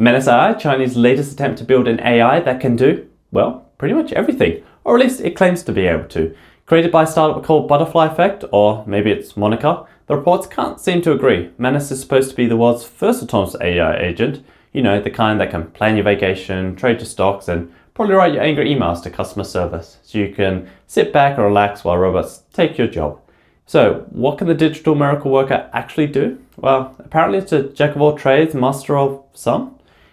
Manus AI, China's latest attempt to build an AI that can do, well, pretty much everything, or at least it claims to be able to. Created by a startup called Butterfly Effect, or maybe it's Monica, the reports can't seem to agree. Manus is supposed to be the world's first autonomous AI agent, the kind that can plan your vacation, trade your stocks, and probably write your angry emails to customer service, so you can sit back and relax while robots take your job. So, what can the digital miracle worker actually do? Well, apparently it's a jack of all trades, master of some.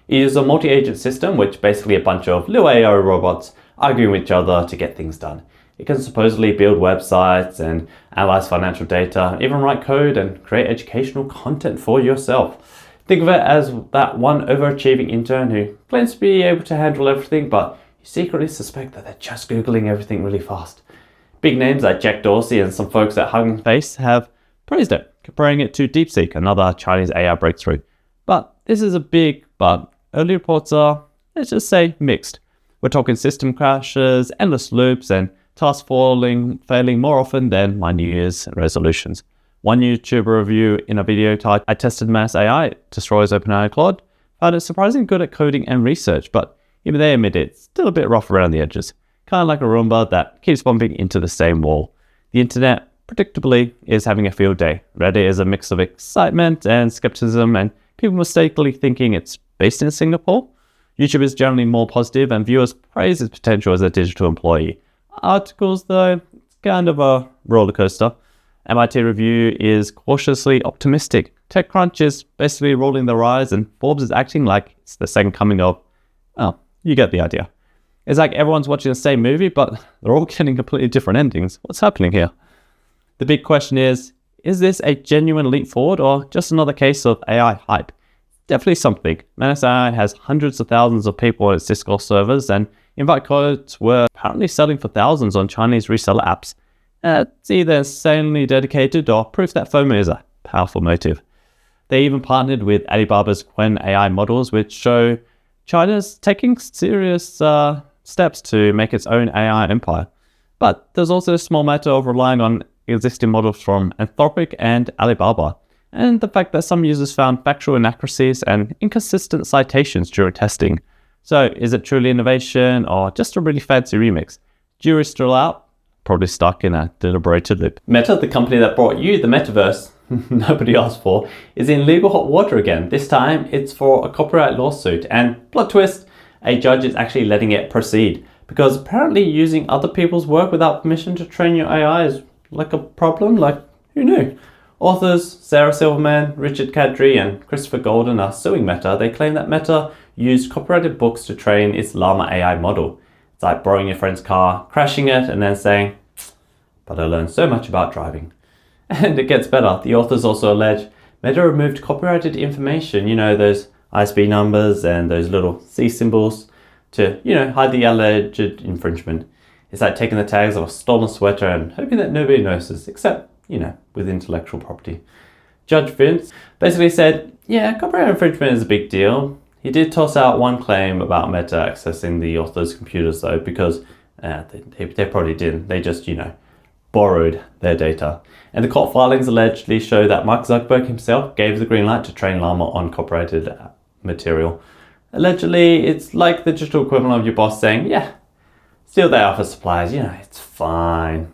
It is a multi-agent system, which basically a bunch of little AI robots arguing with each other to get things done. It can supposedly build websites and analyze financial data, even write code and create educational content for yourself. Think of it as that one overachieving intern who claims to be able to handle everything, but you secretly suspect that they're just Googling everything really fast. Big names like Jack Dorsey and some folks at Hugging Face have praised it, comparing it to DeepSeek, another Chinese AI breakthrough. But this is a big but. Early reports are, let's just say, mixed. We're talking system crashes, endless loops, and tasks failing more often than my New Year's resolutions. One YouTuber review in a video titled "I tested Manus AI, it destroys OpenAI Claude," found it surprisingly good at coding and research, but even they admit it's still a bit rough around the edges. Kind of like a Roomba that keeps bumping into the same wall. The internet, predictably, is having a field day. Reddit is a mix of excitement and skepticism, and people mistakenly thinking it's based in Singapore. YouTube is generally more positive, and viewers praise its potential as a digital employee. Articles, though, it's kind of a roller coaster. MIT Review is cautiously optimistic. TechCrunch is basically rolling their eyes, and Forbes is acting like it's the second coming of, oh, you get the idea. It's like everyone's watching the same movie, but they're all getting completely different endings. What's happening here? The big question is this a genuine leap forward or just another case of AI hype? Definitely something. Manus AI has hundreds of thousands of people on its Discord servers, and invite codes were apparently selling for thousands on Chinese reseller apps. It's either insanely dedicated or proof that FOMO is a powerful motive. They even partnered with Alibaba's Qwen AI models, which show China's taking serious steps to make its own AI empire. But there's also a small matter of relying on existing models from Anthropic and Alibaba, and the fact that some users found factual inaccuracies and inconsistent citations during testing. So is it truly innovation or just a really fancy remix? Jury's still out, probably stuck in a deliberated loop. Meta, the company that brought you the metaverse nobody asked for, is in legal hot water again. This time it's for a copyright lawsuit, and plot twist, a judge is actually letting it proceed because apparently using other people's work without permission to train your AI is like a problem. Like, who knew? Authors Sarah Silverman, Richard Kadri, and Christopher Golden are suing Meta. They claim that Meta used copyrighted books to train its Llama AI model. It's like borrowing your friend's car, crashing it, and then saying, "But I learned so much about driving." And it gets better. The authors also allege Meta removed copyrighted information, those ISB numbers and those little C symbols to, hide the alleged infringement. It's like taking the tags of a stolen sweater and hoping that nobody notices, except, with intellectual property. Judge Vince basically said, yeah, copyright infringement is a big deal. He did toss out one claim about Meta accessing the author's computers, though, because they probably didn't. They just, borrowed their data. And the court filings allegedly show that Mark Zuckerberg himself gave the green light to train Llama on copyrighted material. Allegedly, it's like the digital equivalent of your boss saying, yeah, steal that off of suppliers, it's fine.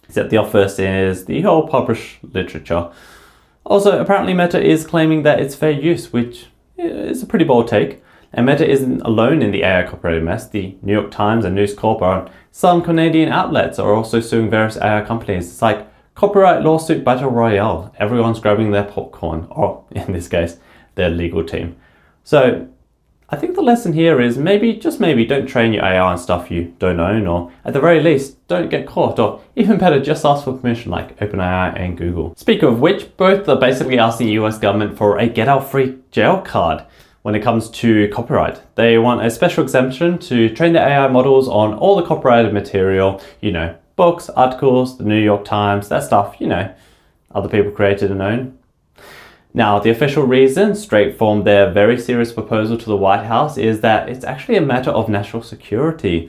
Except the office is the whole published literature. Also, apparently Meta is claiming that it's fair use, which is a pretty bold take. And Meta isn't alone in the AI copyright mess. The New York Times and News Corp and some Canadian outlets are also suing various AI companies. It's like copyright lawsuit battle royale. Everyone's grabbing their popcorn, or in this case, their legal team. So I think the lesson here is maybe, just maybe, don't train your AI on stuff you don't own, or at the very least, don't get caught, or even better, just ask for permission like OpenAI and Google. Speaking of which, both are basically asking the US government for a get-out-free jail card when it comes to copyright. They want a special exemption to train the AI models on all the copyrighted material, books, articles, the New York Times, that stuff, other people created and own. Now, the official reason, straight from their very serious proposal to the White House, is that it's actually a matter of national security.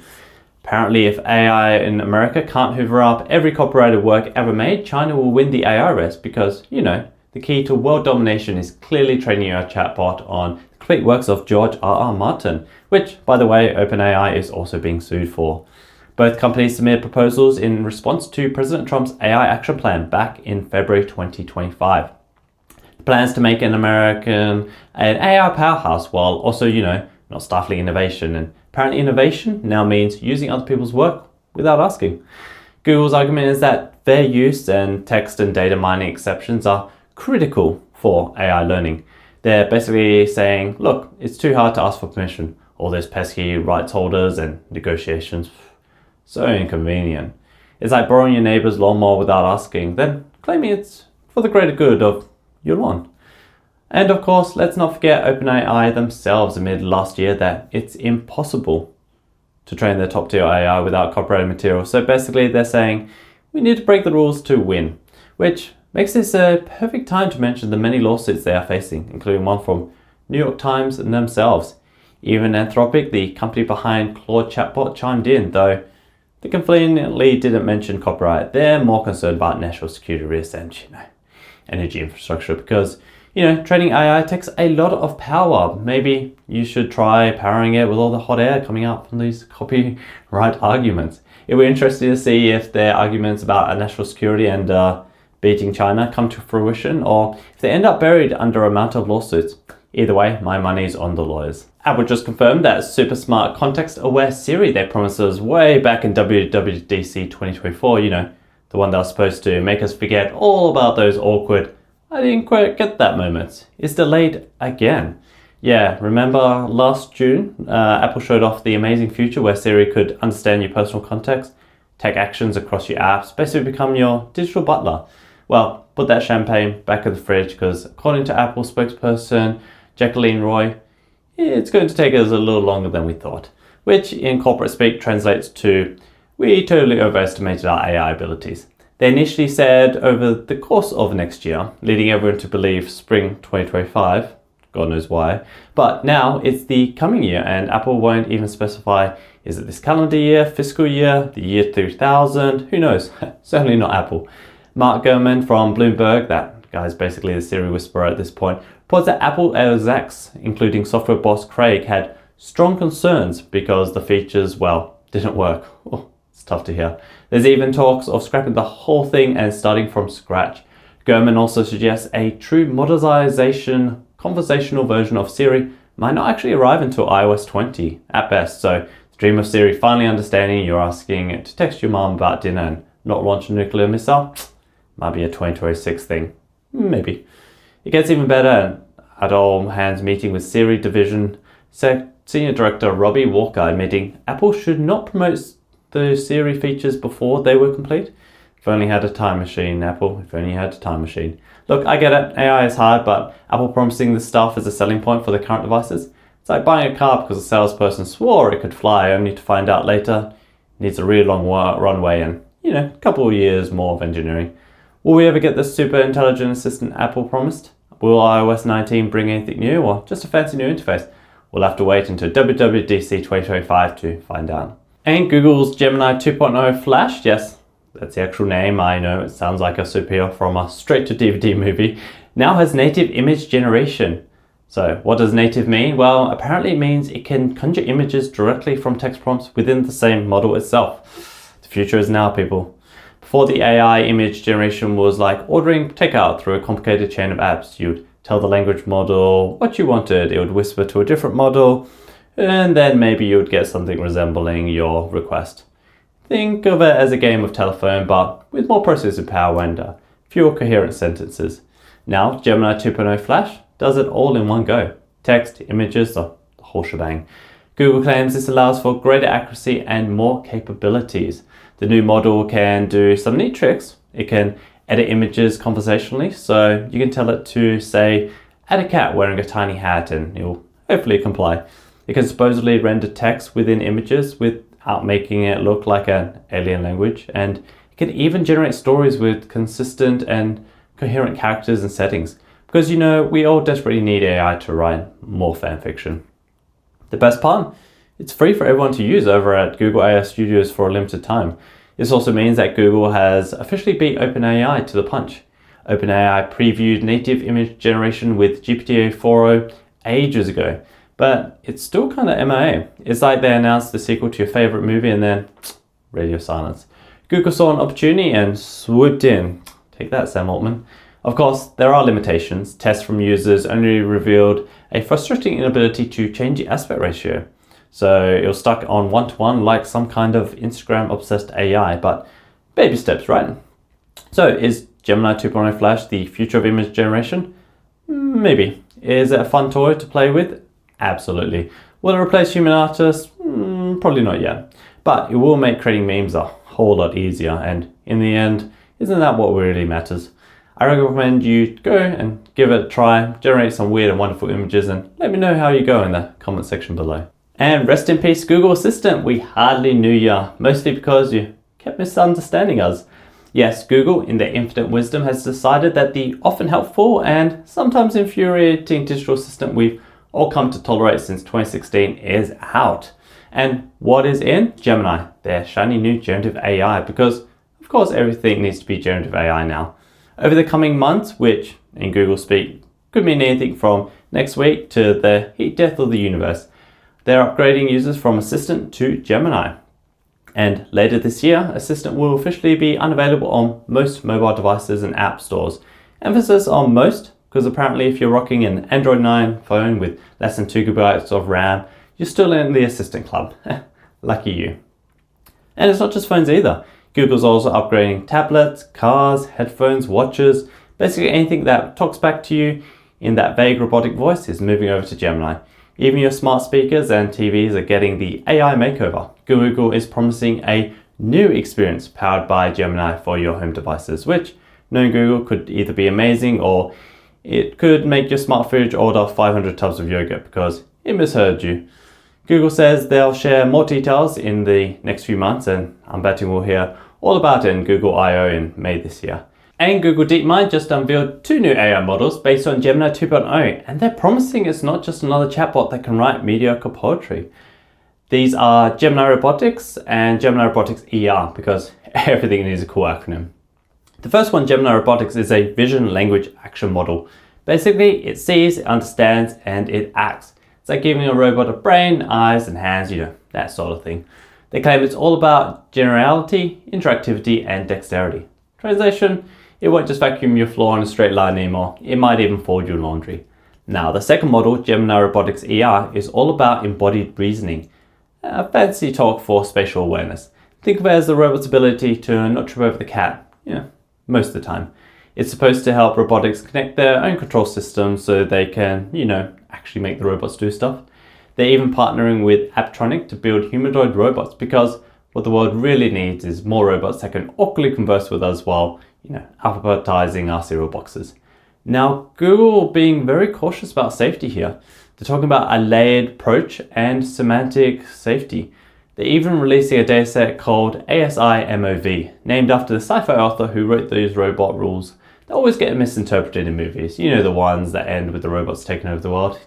Apparently, if AI in America can't hoover up every copyrighted work ever made, China will win the AI race because, the key to world domination is clearly training your chatbot on the complete works of George R.R. Martin, which, by the way, OpenAI is also being sued for. Both companies submitted proposals in response to President Trump's AI action plan back in February 2025. The plans to make America an AI powerhouse while also, not stifling innovation. And apparently innovation now means using other people's work without asking. Google's argument is that fair use and text and data mining exceptions are critical for AI learning. They're basically saying, look, it's too hard to ask for permission. All those pesky rights holders and negotiations. So inconvenient. It's like borrowing your neighbor's lawnmower without asking, then claiming it's for the greater good of your lawn. And of course, let's not forget OpenAI themselves admitted last year that it's impossible to train their top tier AI without copyrighted material. So basically they're saying we need to break the rules to win, which makes this a perfect time to mention the many lawsuits they are facing, including one from New York Times and themselves. Even Anthropic, the company behind Claude chatbot, chimed in, though they conveniently didn't mention copyright. They're more concerned about national security risks and, energy infrastructure because, training AI takes a lot of power. Maybe you should try powering it with all the hot air coming out from these copyright arguments. It would be interesting to see if their arguments about national security and beating China come to fruition or if they end up buried under a mountain of lawsuits. Either way, my money's on the lawyers. Apple just confirmed that super smart context-aware Siri they promised us way back in WWDC 2024, the one that was supposed to make us forget all about those awkward, I didn't quite get that moments, is delayed again. Yeah, remember last June, Apple showed off the amazing feature where Siri could understand your personal context, take actions across your apps, basically become your digital butler. Well, put that champagne back in the fridge because according to Apple spokesperson Jacqueline Roy, it's going to take us a little longer than we thought, which in corporate speak translates to we totally overestimated our AI abilities. They initially said over the course of next year, leading everyone to believe spring 2025, God knows why, but now it's the coming year and Apple won't even specify is it this calendar year, fiscal year, the year 2000, who knows, certainly not Apple. Mark Gurman from Bloomberg, that guy's basically the Siri whisperer at this point, reports that Apple execs, including software boss Craig, had strong concerns because the features, didn't work. Oh, it's tough to hear. There's even talks of scrapping the whole thing and starting from scratch. Gurman also suggests a true modernization conversational version of Siri might not actually arrive until iOS 20 at best. So the dream of Siri finally understanding you're asking it to text your mom about dinner and not launch a nuclear missile might be a 2026 thing. Maybe. It gets even better. At all hands meeting with Siri division Senior Director Robbie Walker admitting Apple should not promote the Siri features before they were complete. If only had a time machine, Apple. If only you had a time machine. Look, I get it. AI is hard, but Apple promising this stuff as a selling point for their current devices. It's like buying a car because a salesperson swore it could fly, only to find out later it needs a really long runway and, a couple of years more of engineering. Will we ever get the super intelligent assistant Apple promised? Will iOS 19 bring anything new or just a fancy new interface? We'll have to wait until WWDC 2025 to find out. And Google's Gemini 2.0 Flash, yes, that's the actual name, I know it sounds like a superhero from a straight-to-DVD movie, now has native image generation. So what does native mean? Well, apparently it means it can conjure images directly from text prompts within the same model itself. The future is now, people. Before, the AI image generation was like ordering takeout through a complicated chain of apps. You'd tell the language model what you wanted, it would whisper to a different model, and then maybe you would get something resembling your request. Think of it as a game of telephone, but with more processing power and fewer coherent sentences. Now, Gemini 2.0 Flash does it all in one go. Text, images, the whole shebang. Google claims this allows for greater accuracy and more capabilities. The new model can do some neat tricks. It can edit images conversationally, so you can tell it to, say, add a cat wearing a tiny hat and it'll hopefully comply. It can supposedly render text within images without making it look like an alien language, and it can even generate stories with consistent and coherent characters and settings. Because we all desperately need AI to write more fan fiction. The best part? It's free for everyone to use over at Google AI Studios for a limited time. This also means that Google has officially beat OpenAI to the punch. OpenAI previewed native image generation with GPT-4o ages ago, but it's still kind of MIA. It's like they announced the sequel to your favorite movie and then radio silence. Google saw an opportunity and swooped in. Take that, Sam Altman. Of course, there are limitations. Tests from users only revealed a frustrating inability to change the aspect ratio. So it was stuck on 1:1 like some kind of Instagram-obsessed AI, but baby steps, right? So is Gemini 2.0 Flash the future of image generation? Maybe. Is it a fun toy to play with? Absolutely. Will it replace human artists? Probably not yet. But it will make creating memes a whole lot easier, and in the end, isn't that what really matters? I recommend you go and give it a try, generate some weird and wonderful images, and let me know how you go in the comment section below. And rest in peace, Google Assistant. We hardly knew ya, mostly because you kept misunderstanding us. Yes, Google, in their infinite wisdom, has decided that the often helpful and sometimes infuriating digital assistant we've all come to tolerate since 2016 is out. And what is in? Gemini, their shiny new generative AI, because of course everything needs to be generative AI now. Over the coming months, which in Google speak could mean anything from next week to the heat death of the universe, they're upgrading users from Assistant to Gemini. And later this year, Assistant will officially be unavailable on most mobile devices and app stores. Emphasis on most, because apparently if you're rocking an Android 9 phone with less than 2 GB of RAM, you're still in the Assistant club. Lucky you. And it's not just phones either. Google's also upgrading tablets, cars, headphones, watches, basically anything that talks back to you in that vague robotic voice is moving over to Gemini. Even your smart speakers and TVs are getting the AI makeover. Google is promising a new experience powered by Gemini for your home devices, which, knowing Google, could either be amazing or it could make your smart fridge order 500 tubs of yogurt because it misheard you. Google says they'll share more details in the next few months, and I'm betting we'll hear all about it in Google I/O in May this year. And Google DeepMind just unveiled 2 new AI models based on Gemini 2.0, and they're promising it's not just another chatbot that can write mediocre poetry. These are Gemini Robotics and Gemini Robotics ER, because everything needs a cool acronym. The first one, Gemini Robotics, is a vision language action model. Basically, it sees, it understands, and it acts. It's like giving a robot a brain, eyes, and hands, that sort of thing. They claim it's all about generality, interactivity, and dexterity. Translation: it won't just vacuum your floor in a straight line anymore, it might even fold your laundry. Now, the second model, Gemini Robotics ER, is all about embodied reasoning. Fancy talk for spatial awareness. Think of it as the robot's ability to not trip over the cat, most of the time. It's supposed to help robotics connect their own control systems so they can, actually make the robots do stuff. They're even partnering with Apptronic to build humanoid robots, because what the world really needs is more robots that can awkwardly converse with us while, alphabetizing our cereal boxes. Now, Google being very cautious about safety here. They're talking about a layered approach and semantic safety. They're even releasing a dataset called ASI-MOV, named after the sci-fi author who wrote those robot rules that always get misinterpreted in movies. The ones that end with the robots taking over the world.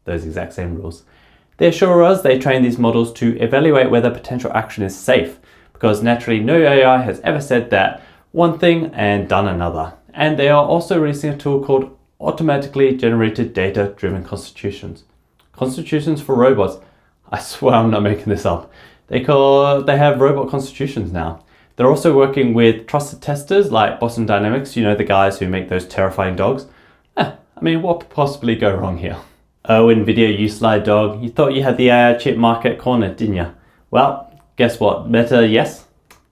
Those exact same rules. They assure us they train these models to evaluate whether potential action is safe, because naturally no AI has ever said that one thing and done another. And they are also releasing a tool called Automatically Generated Data-Driven Constitutions. Constitutions for robots. I swear I'm not making this up. They have robot constitutions now. They're also working with trusted testers like Boston Dynamics, the guys who make those terrifying dogs. What could possibly go wrong here? Oh, NVIDIA, you sly dog. You thought you had the AI chip market cornered, didn't you? Well, guess what? Meta, yes.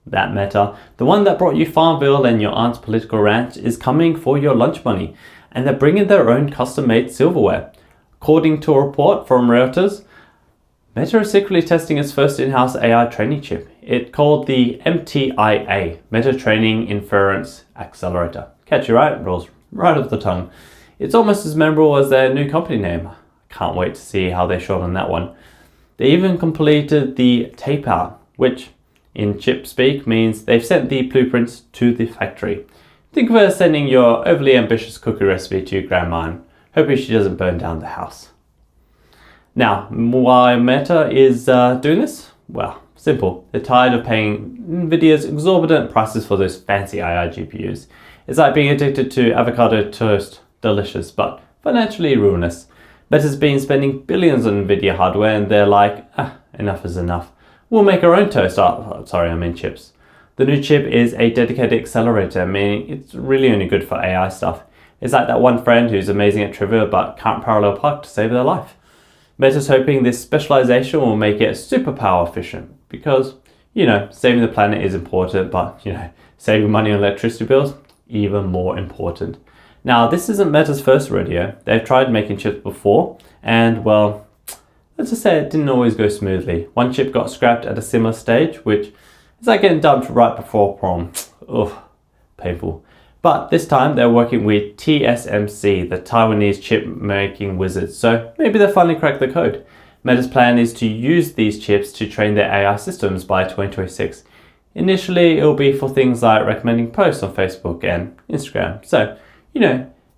That Meta, the one that brought you Farmville and your aunt's political rant, is coming for your lunch money. And they're bringing their own custom-made silverware. According to a report from Reuters, Meta is secretly testing its first in-house AI training chip. It's called the MTIA, Meta Training Inference Accelerator. Catchy, right? Rolls right off the tongue. It's almost as memorable as their new company name. Can't wait to see how they shot on that one. They even completed the tape out, which in chip speak means they've sent the blueprints to the factory. Think of it as sending your overly ambitious cookie recipe to your grandma and hoping she doesn't burn down the house. Now, why Meta is doing this? Well, simple. They're tired of paying NVIDIA's exorbitant prices for those fancy AI GPUs. It's like being addicted to avocado toast, delicious, but financially ruinous. Meta's been spending billions on Nvidia hardware and they're like, enough is enough. We'll make our own chips. The new chip is a dedicated accelerator, meaning it's really only good for AI stuff. It's like that one friend who's amazing at trivia but can't parallel park to save their life. Meta's hoping this specialization will make it super power efficient because, saving the planet is important, but, saving money on electricity bills, even more important. Now, this isn't Meta's first rodeo. They've tried making chips before, and well, let's just say it didn't always go smoothly. One chip got scrapped at a similar stage, which is like getting dumped right before prom. Ugh, painful. But this time they're working with TSMC, the Taiwanese chip making wizards, so maybe they'll finally crack the code. Meta's plan is to use these chips to train their AI systems by 2026. Initially, it'll be for things like recommending posts on Facebook and Instagram, so,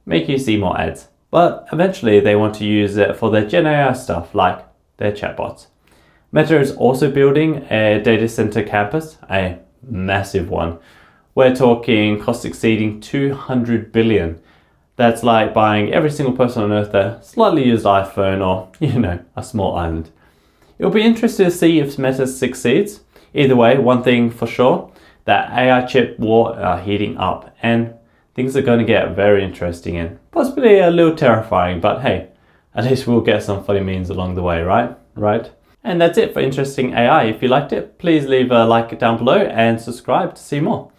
make you see more ads. But eventually they want to use it for their Gen AI stuff, like their chatbots. Meta is also building a data center campus, a massive one. We're talking cost exceeding 200 billion. That's like buying every single person on earth a slightly used iPhone or, a small island. It'll be interesting to see if Meta succeeds. Either way, one thing for sure, that AI chip war are heating up and things are going to get very interesting and possibly a little terrifying, but hey, at least we'll get some funny memes along the way, right? And that's it for Interesting AI. If you liked it, please leave a like down below and subscribe to see more.